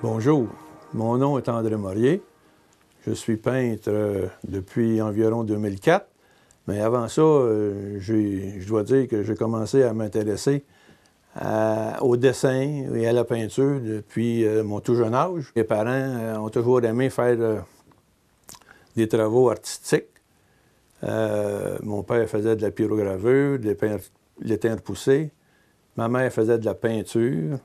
Bonjour, mon nom est André Morier. Je suis peintre depuis environ 2004. Mais avant ça, je dois dire que j'ai commencé à m'intéresser au dessin et à la peinture depuis mon tout jeune âge. Mes parents ont toujours aimé faire des travaux artistiques. Mon père faisait de la pyrogravure, de l'éteindre poussé. Ma mère faisait de la peinture.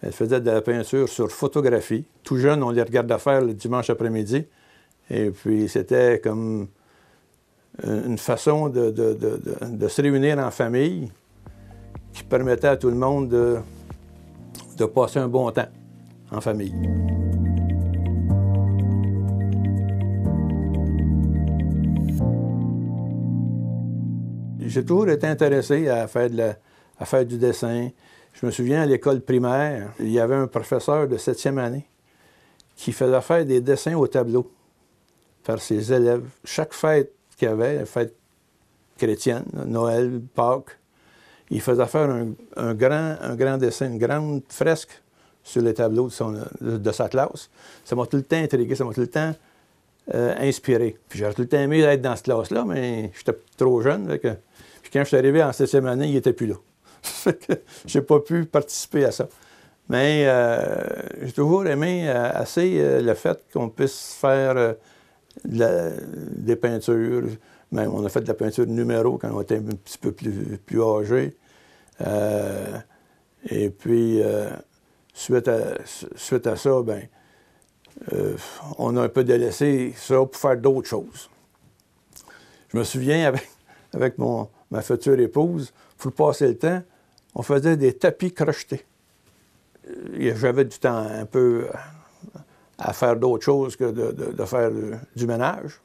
Elle faisait de la peinture sur photographie. Tout jeune, on les regardait faire le dimanche après-midi. Et puis, c'était comme une façon de se réunir en famille qui permettait à tout le monde de passer un bon temps en famille. J'ai toujours été intéressé à faire du dessin. Je me souviens, à l'école primaire, il y avait un professeur de 7e année qui faisait faire des dessins au tableau par ses élèves. Chaque fête qu'il y avait, fête chrétienne, Noël, Pâques, il faisait faire un grand dessin, une grande fresque sur les tableaux de sa classe. Ça m'a tout le temps intrigué, ça m'a tout le temps inspiré. Puis j'aurais tout le temps aimé être dans cette classe-là, mais j'étais trop jeune. Puis quand je suis arrivé en 7e année, il n'était plus là. Je n'ai pas pu participer à ça. Mais j'ai toujours aimé assez le fait qu'on puisse faire des peintures. Même, on a fait de la peinture de numéros quand on était un petit peu plus âgé. Et puis, suite à ça, ben, on a un peu délaissé ça pour faire d'autres choses. Je me souviens, avec ma future épouse, pour passer le temps, on faisait des tapis crochetés. J'avais du temps un peu à faire d'autres choses que de faire du ménage.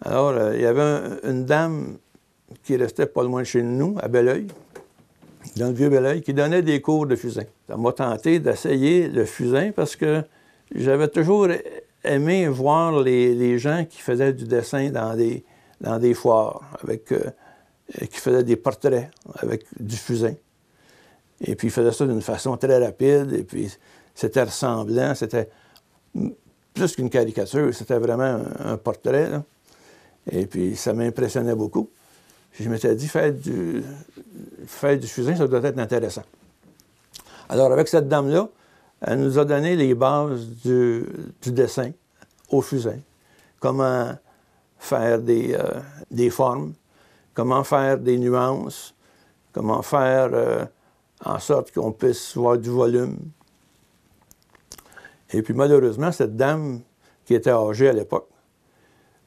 Alors, il y avait une dame qui restait pas loin de chez nous, à Belleuil, dans le vieux Belleuil, qui donnait des cours de fusain. Ça m'a tenté d'essayer le fusain parce que j'avais toujours aimé voir les gens qui faisaient du dessin dans des foires, qui faisaait des portraits avec du fusain. Et puis, il faisait ça d'une façon très rapide, et puis c'était ressemblant, c'était plus qu'une caricature, c'était vraiment un portrait, là. Et puis, ça m'impressionnait beaucoup. Puis, je m'étais dit, faire du fusain, ça doit être intéressant. Alors, avec cette dame-là, elle nous a donné les bases du dessin au fusain. Comment faire des formes, comment faire des nuances, comment faire en sorte qu'on puisse voir du volume. Et puis malheureusement, cette dame qui était âgée à l'époque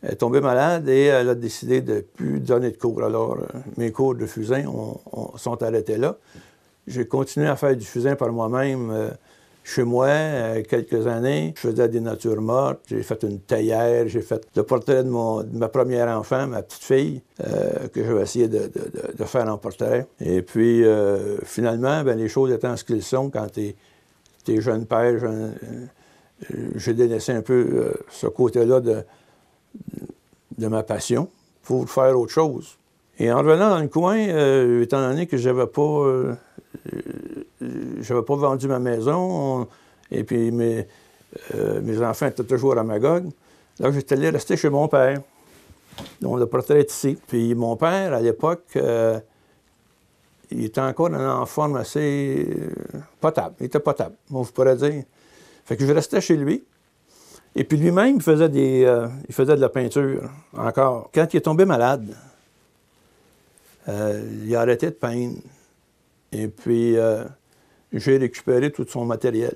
est tombée malade et elle a décidé de ne plus donner de cours. Alors, mes cours de fusain sont arrêtés là. J'ai continué à faire du fusain par moi-même chez moi, quelques années. Je faisais des natures mortes, j'ai fait une théière, j'ai fait le portrait de ma première enfant, ma petite fille, que je vais essayer de faire en portrait. Et puis, finalement, ben, les choses étant ce qu'elles sont, quand tu es jeune père, j'ai délaissé un peu ce côté-là de ma passion pour faire autre chose. Et en revenant dans le coin, étant donné que j'avais pas vendu ma maison, et puis mes enfants étaient toujours à Magog. Là, j'étais allé rester chez mon père, dont le portrait est ici. Puis mon père, à l'époque, il était encore en forme assez potable. Il était potable, on pourrait dire. Fait que je restais chez lui. Et puis lui-même, il faisait de la peinture, encore. Quand il est tombé malade, il a arrêté de peindre. Et puis, j'ai récupéré tout son matériel.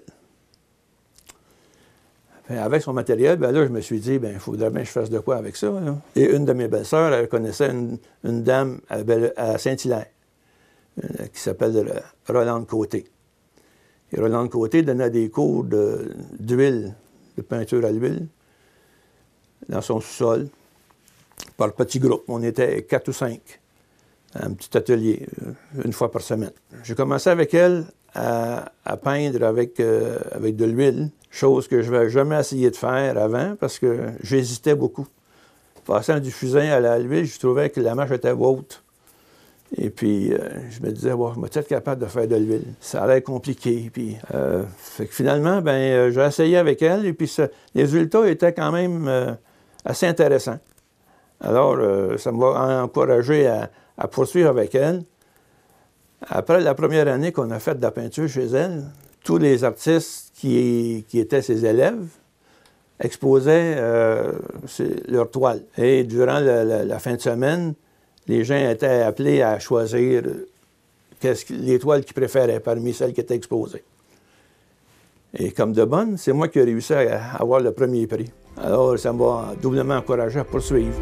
Avec son matériel, ben là, je me suis dit, ben il faudrait bien que je fasse de quoi avec ça, là. Et une de mes belles-sœurs, elle connaissait une dame à Saint-Hilaire, qui s'appelle Rolande Côté. Et Rolande Côté donnait des cours d'huile, de peinture à l'huile, dans son sous-sol, par petits groupes. On était 4 ou 5. Un petit atelier, une fois par semaine. J'ai commencé avec elle à peindre avec de l'huile, chose que je n'avais jamais essayé de faire avant parce que j'hésitais beaucoup. Passant du fusain à l'huile, je trouvais que la mâche était haute. Et puis, je me disais, bon, je vais être capable de faire de l'huile. Ça a l'air compliqué. Puis, fait que finalement, ben, j'ai essayé avec elle, et puis les résultats étaient quand même assez intéressants. Alors, ça m'a encouragé à poursuivre avec elle. Après la première année qu'on a fait de la peinture chez elle, tous les artistes qui étaient ses élèves exposaient leurs toiles. Et durant la fin de semaine, les gens étaient appelés à choisir les toiles qu'ils préféraient parmi celles qui étaient exposées. Et comme de bonne, c'est moi qui ai réussi à avoir le premier prix. Alors, ça m'a doublement encouragé à poursuivre.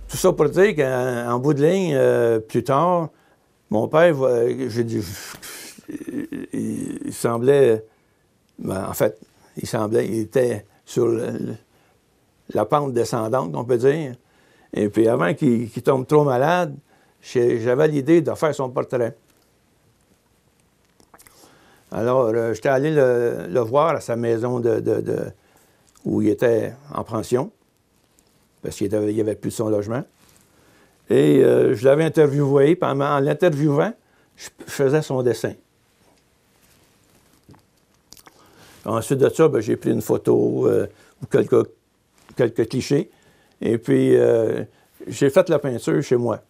Tout ça pour dire qu'en bout de ligne, plus tard, mon père, il semblait, ben, en fait, il était sur la pente descendante, on peut dire. Et puis avant qu'il tombe trop malade, j'avais l'idée de faire son portrait. Alors, j'étais allé le voir à sa maison où il était en pension, parce qu'il n'y avait plus de son logement. Et je l'avais interviewé. En l'interviewant, je faisais son dessin. Ensuite de ça, ben, j'ai pris une photo ou quelques clichés. Et puis, j'ai fait la peinture chez moi.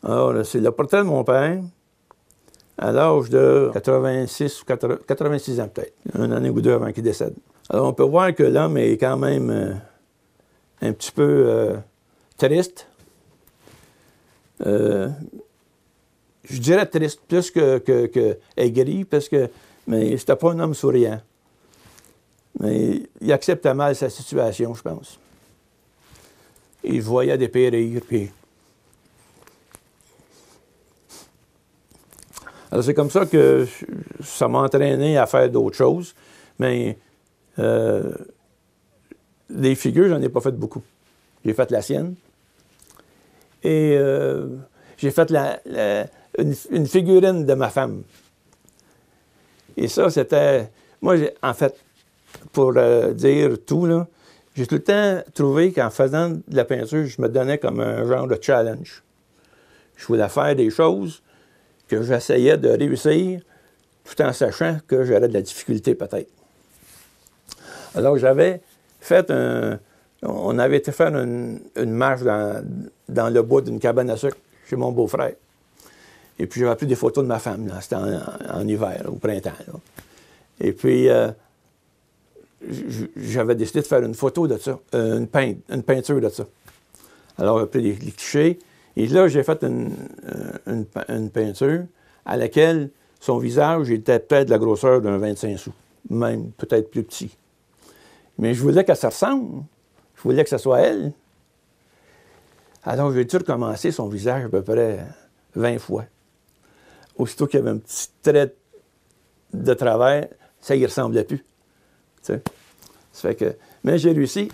Alors, c'est le portrait de mon père à l'âge de 86 ans peut-être, une année ou deux avant qu'il décède. Alors, on peut voir que l'homme est quand même un petit peu triste. Je dirais triste plus que aigri, parce que mais c'était pas un homme souriant. Mais il acceptait mal sa situation, je pense. Il voyait dépérir, puis... Alors, c'est comme ça que ça m'a entraîné à faire d'autres choses, mais des figures, j'en ai pas fait beaucoup. J'ai fait la sienne, et j'ai fait une figurine de ma femme. Et ça, c'était... Moi, en fait, pour dire tout, là, j'ai tout le temps trouvé qu'en faisant de la peinture, je me donnais comme un genre de challenge. Je voulais faire des choses que j'essayais de réussir, tout en sachant que j'aurais de la difficulté peut-être. Alors, j'avais fait on avait été faire une marche dans le bois d'une cabane à sucre chez mon beau-frère. Et puis, j'avais pris des photos de ma femme. C'était en hiver, au printemps. Là. Et puis, j'avais décidé de faire une photo de ça, une peinture de ça. Alors, j'ai pris les clichés. Et là, j'ai fait une peinture à laquelle son visage était peut-être de la grosseur d'un 25 sous, même peut-être plus petit. Mais je voulais qu'elle se ressemble. Je voulais que ce soit elle. Alors, j'ai dû recommencer son visage à peu près 20 fois. Aussitôt qu'il y avait un petit trait de travers, ça y ressemblait plus. Ça fait que... Mais j'ai réussi,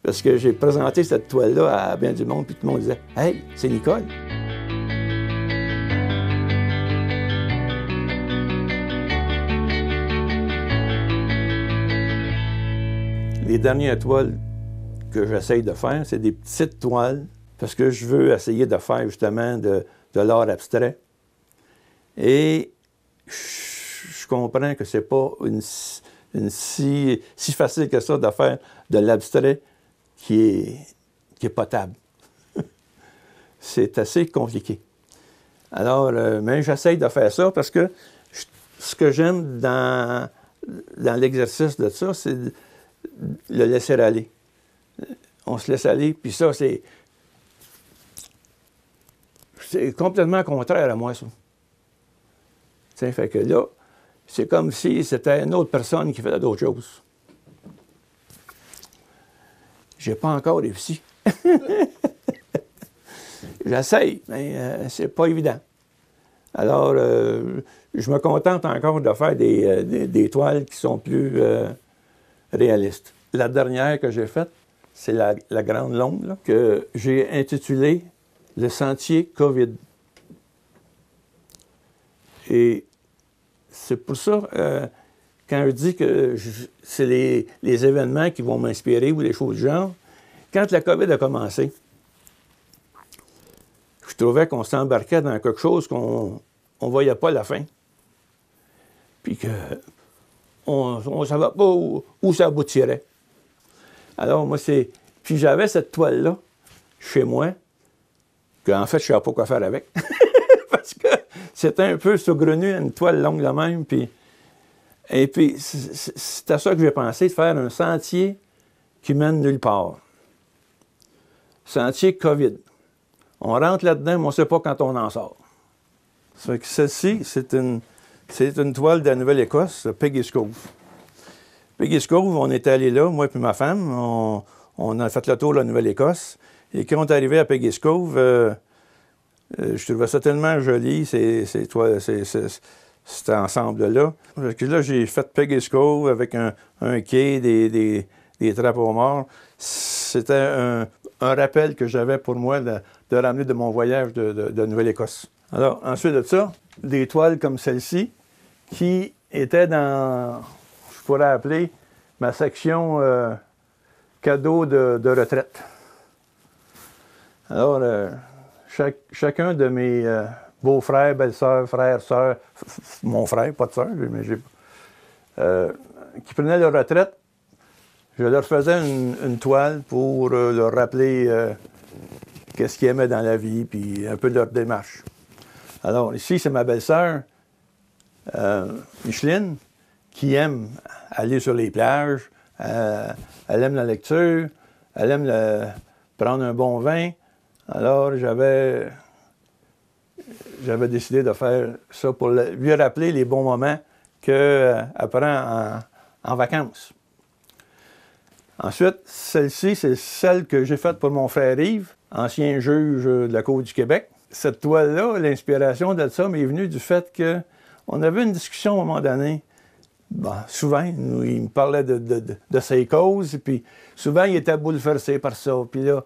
parce que j'ai présenté cette toile-là à bien du monde, puis tout le monde disait « Hey, c'est Nicole! » Les dernières toiles que j'essaye de faire, c'est des petites toiles, parce que je veux essayer de faire justement de l'art abstrait. Et je comprends que c'est pas si facile que ça de faire de l'abstrait qui est potable. C'est assez compliqué. Alors, mais j'essaye de faire ça parce que ce que j'aime dans l'exercice de ça, c'est le laisser aller. On se laisse aller, puis ça, c'est complètement contraire à moi, ça. T'sais, fait que là, c'est comme si c'était une autre personne qui faisait d'autres choses. J'ai pas encore réussi. J'essaye, mais c'est pas évident. Alors, je me contente encore de faire des toiles qui sont plus réalistes. La dernière que j'ai faite, c'est la grande longue, là, que j'ai intitulée « Le sentier COVID ». Et c'est pour ça quand je dis que c'est les événements qui vont m'inspirer ou des choses du genre, quand la COVID a commencé, je trouvais qu'on s'embarquait dans quelque chose qu'on ne voyait pas la fin. Puis qu'on ne savait pas où ça aboutirait. Alors, moi, c'est... Puis j'avais cette toile-là, chez moi, qu'en fait, je ne savais pas quoi faire avec. Parce que c'était un peu saugrenu, une toile longue de même. Et puis, c'est à ça que j'ai pensé, de faire un sentier qui mène nulle part. Sentier COVID. On rentre là-dedans, mais on ne sait pas quand on en sort. Celle-ci, c'est une toile de la Nouvelle-Écosse, Peggy's Cove. Peggy's Cove, on est allé là, moi et ma femme, on a fait le tour de la Nouvelle-Écosse. Et quand on est arrivé à Peggy's Cove, je trouvais ça tellement joli, cet ensemble-là. Là, j'ai fait Peggy's Cove avec un quai, des trappes aux morts. C'était un rappel que j'avais pour moi de ramener de mon voyage de Nouvelle-Écosse. Alors, ensuite de ça, des toiles comme celle-ci, qui étaient dans, je pourrais appeler, ma section cadeau de retraite. Alors, chacun de mes beaux-frères, belles-sœurs, frères, sœurs, mon frère, pas de sœur, mais qui prenaient leur retraite, je leur faisais une toile pour leur rappeler qu'est-ce qu'ils aimaient dans la vie, puis un peu de leur démarche. Alors, ici, c'est ma belle-sœur, Micheline, qui aime aller sur les plages, elle aime la lecture, elle aime prendre un bon vin. Alors, j'avais décidé de faire ça pour lui rappeler les bons moments qu'elle prend en vacances. Ensuite, celle-ci, c'est celle que j'ai faite pour mon frère Yves, ancien juge de la Cour du Québec. Cette toile-là, l'inspiration de ça m'est venue du fait qu'on avait une discussion à un moment donné. Bon, souvent, il me parlait de ses causes, puis souvent, il était bouleversé par ça. Puis là,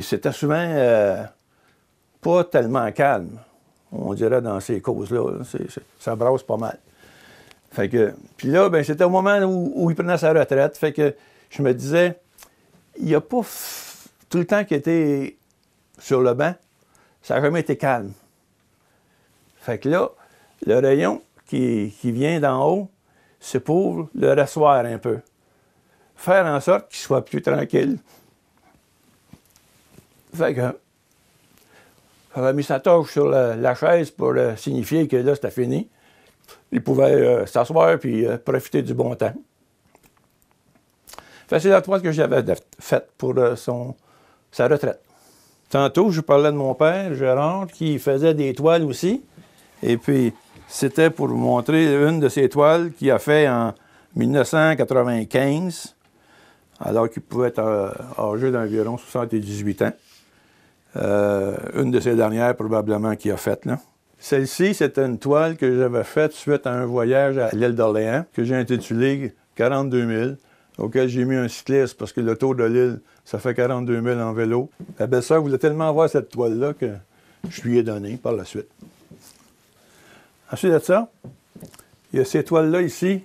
c'était souvent pas tellement calme, on dirait, dans ces causes-là. Ça brasse pas mal. Fait que, puis là, ben, c'était au moment où il prenait sa retraite. Fait que je me disais, il n'y a pas tout le temps qu'il était sur le banc, ça n'a jamais été calme. Fait que là, le rayon qui vient d'en haut, c'est pour le rasseoir un peu. Faire en sorte qu'il soit plus tranquille. Fait que j'avais mis sa torche sur la chaise pour signifier que là, c'était fini. Il pouvait s'asseoir puis profiter du bon temps. Fait que c'est la toile que j'avais faite pour sa retraite. Tantôt, je parlais de mon père, Gérard, qui faisait des toiles aussi. Et puis, c'était pour vous montrer une de ses toiles qu'il a fait en 1995, alors qu'il pouvait être âgé d'environ 78 ans. Une de ses dernières, probablement, qu'il a faite, là. Celle-ci, c'était une toile que j'avais faite suite à un voyage à l'île d'Orléans, que j'ai intitulé 42 000, auquel j'ai mis un cycliste, parce que le tour de l'île, ça fait 42 000 en vélo. La belle-sœur voulait tellement voir cette toile-là que je lui ai donné par la suite. Ensuite de ça, il y a ces toiles-là ici,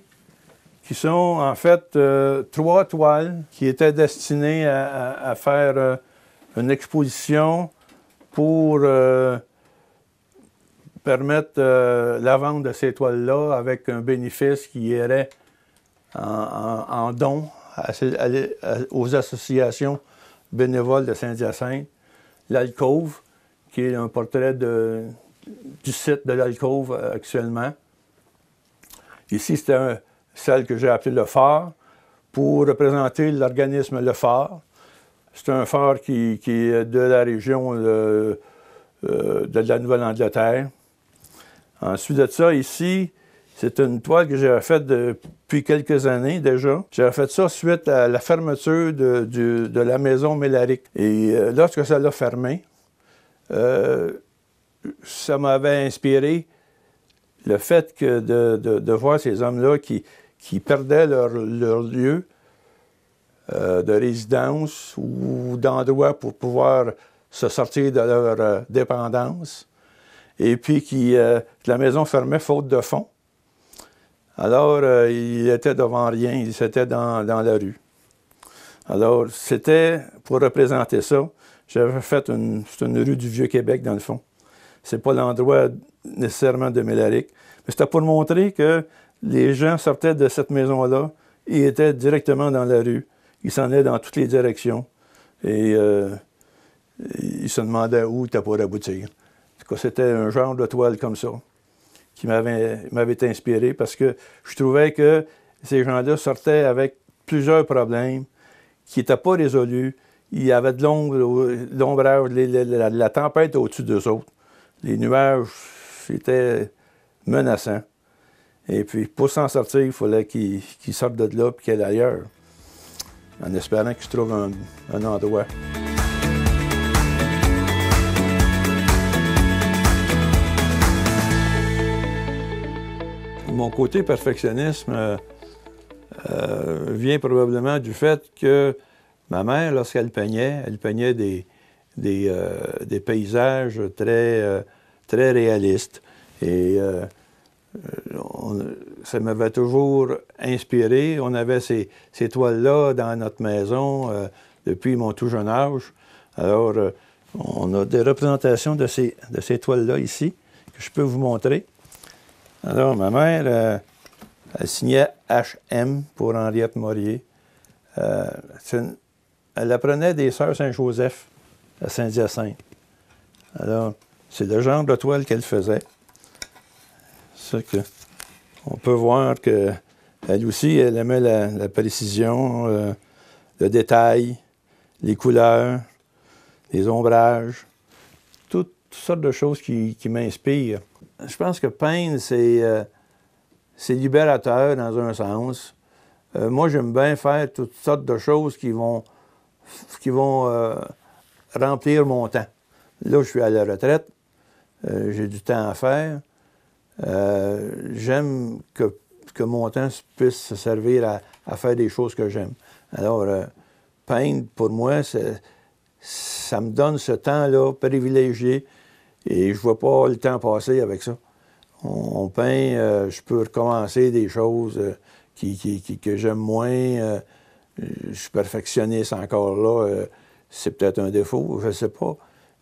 qui sont en fait 3 toiles qui étaient destinées à faire une exposition pour permettre la vente de ces toiles-là avec un bénéfice qui irait en don aux associations bénévoles de Saint-Hyacinthe. L'Alcôve, qui est un portrait du site de l'Alcôve actuellement. Ici, c'était celle que j'ai appelée le phare, pour représenter l'organisme Le Phare. C'est un phare qui est de la région de la Nouvelle-Angleterre. Ensuite de ça, ici, c'est une toile que j'avais faite depuis quelques années déjà. J'avais fait ça suite à la fermeture de la maison Mélaric. Et lorsque ça l'a fermé, ça m'avait inspiré le fait que de voir ces hommes-là qui perdaient leur lieu de résidence ou d'endroit pour pouvoir se sortir de leur dépendance, et puis la maison fermait faute de fonds. Alors, il était devant rien, c'était dans la rue. Alors, c'était, pour représenter ça, j'avais fait c'est une rue du Vieux-Québec, dans le fond. C'est pas l'endroit nécessairement de Mélaric, mais c'était pour montrer que les gens sortaient de cette maison-là et étaient directement dans la rue. Ils s'en allaient dans toutes les directions. Et ils se demandaient où était pour aboutir. En tout cas, c'était un genre de toile comme ça qui m'avait inspiré parce que je trouvais que ces gens-là sortaient avec plusieurs problèmes qui n'étaient pas résolus. Il y avait de l'ombrage, la tempête au-dessus d'eux autres. Les nuages, c'était menaçant. Et puis, pour s'en sortir, il fallait qu'ils sortent de là et qu'ils aillent ailleurs, en espérant qu'ils se trouvent un endroit. Mon côté perfectionnisme vient probablement du fait que ma mère, lorsqu'elle peignait, des paysages très réalistes. Et ça m'avait toujours inspiré. On avait ces toiles-là dans notre maison depuis mon tout jeune âge. Alors, on a des représentations de ces toiles-là ici, que je peux vous montrer. Alors, ma mère, elle signait H.M. pour Henriette Morier. Elle apprenait des Sœurs Saint-Joseph à Saint-Hyacinthe. Alors, c'est le genre de toile qu'elle faisait. C'est ça que on peut voir qu'elle aussi, elle aimait la précision, le détail, les couleurs, les ombrages, toutes sortes de choses qui m'inspirent. Je pense que peindre, c'est libérateur dans un sens. Moi, j'aime bien faire toutes sortes de choses qui vont remplir mon temps. Là, je suis à la retraite, j'ai du temps à faire. J'aime que mon temps puisse se servir à faire des choses que j'aime. Alors, peindre, pour moi, ça me donne ce temps-là privilégié et je ne vois pas le temps passer avec ça. On peint, je peux recommencer des choses que j'aime moins. Je suis perfectionniste encore là. C'est peut-être un défaut, je ne sais pas.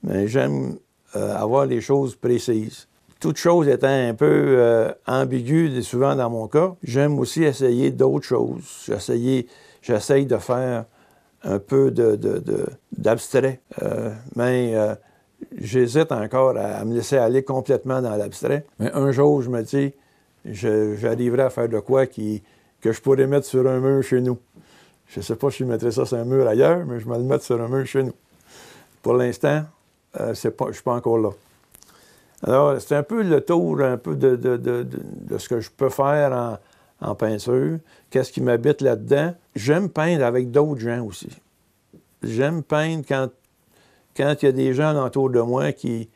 Mais j'aime avoir les choses précises. Toute chose étant un peu ambiguë, souvent dans mon cas, j'aime aussi essayer d'autres choses. J'essaye de faire un peu d'abstrait. Mais j'hésite encore à me laisser aller complètement dans l'abstrait. Mais un jour, je me dis, j'arriverai à faire de quoi que je pourrais mettre sur un mur chez nous. Je ne sais pas si je mettrais ça sur un mur ailleurs, mais je vais le mettre sur un mur chez nous. Pour l'instant, je ne suis pas encore là. Alors, c'est un peu le tour un peu de ce que je peux faire en peinture. Qu'est-ce qui m'habite là-dedans? J'aime peindre avec d'autres gens aussi. J'aime peindre quand il y a des gens autour de moi qui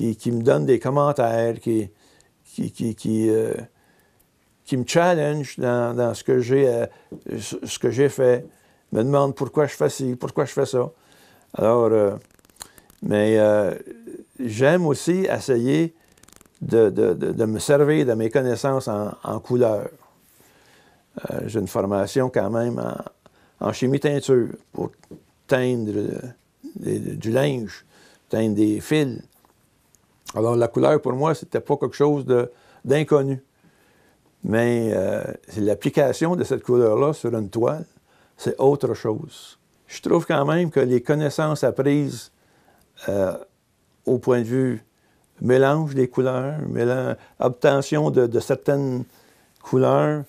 me donnent des commentaires, qui me challenge dans ce que j'ai fait, me demandent pourquoi je fais ci, pourquoi je fais ça. Alors, j'aime aussi essayer de me servir de mes connaissances en couleur. J'ai une formation quand même en chimie teinture pour teindre du linge, teindre des fils. Alors, la couleur, pour moi, c'était pas quelque chose d'inconnu. Mais c'est l'application de cette couleur-là sur une toile, c'est autre chose. Je trouve quand même que les connaissances apprises au point de vue mélange des couleurs, obtention de certaines couleurs,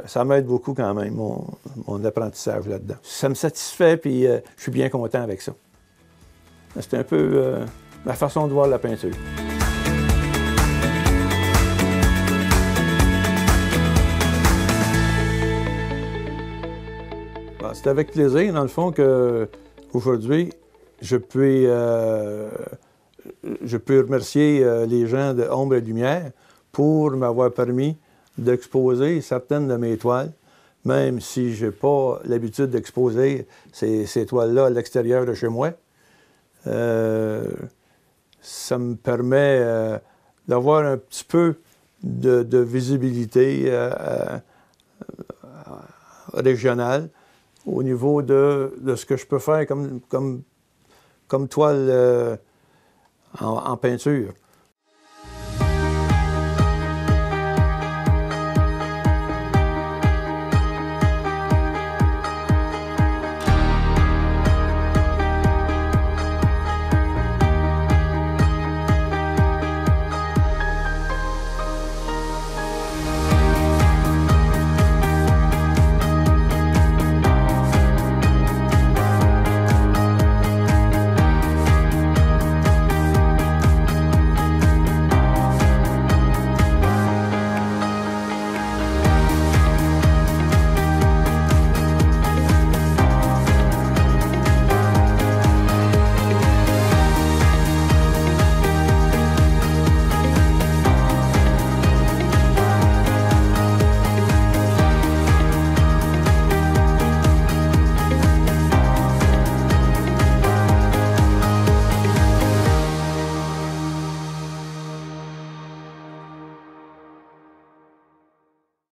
ça m'aide beaucoup quand même, mon apprentissage là-dedans. Ça me satisfait, puis je suis bien content avec ça. C'est un peu ma façon de voir la peinture. C'est avec plaisir, dans le fond, qu'aujourd'hui, je peux remercier les gens de Ombre et Lumière pour m'avoir permis d'exposer certaines de mes toiles, même si je n'ai pas l'habitude d'exposer ces toiles-là à l'extérieur de chez moi. Ça me permet d'avoir un petit peu de visibilité régionale au niveau de ce que je peux faire comme toile en peinture.